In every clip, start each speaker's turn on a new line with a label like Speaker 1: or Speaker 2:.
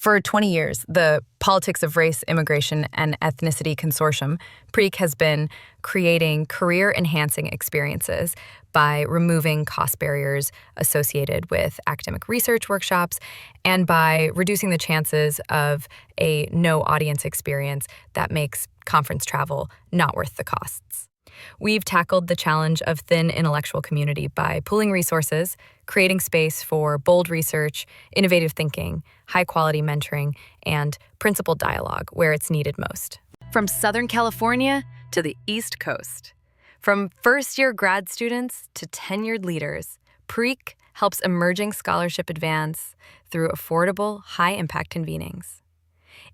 Speaker 1: For 20 years, the Politics of Race, Immigration, and Ethnicity Consortium, PRIEC, has been creating career-enhancing experiences by removing cost barriers associated with academic research workshops and by reducing the chances of a no-audience experience that makes conference travel not worth the costs. We've tackled the challenge of thin intellectual community by pooling resources, creating space for bold research, innovative thinking, high-quality mentoring, and principled dialogue where it's needed most. From Southern California to the East Coast, from first-year grad students to tenured leaders, PRIEC helps emerging scholarship advance through affordable, high-impact convenings.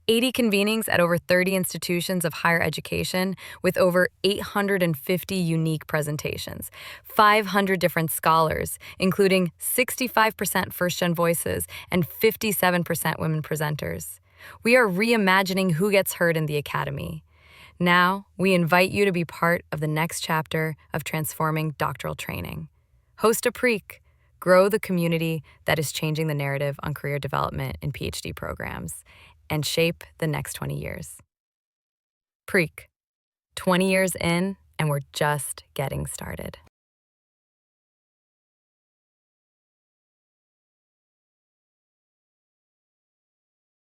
Speaker 1: 80 convenings at over 30 institutions of higher education with over 850 unique presentations, 500 different scholars, including 65% first-gen voices and 57% women presenters. We are reimagining who gets heard in the academy. Now, we invite you to be part of the next chapter of transforming doctoral training. Host a PRIEC. Grow the community that is changing the narrative on career development in PhD programs and shape the next 20 years. PRIEC, 20 years in, and we're just getting started.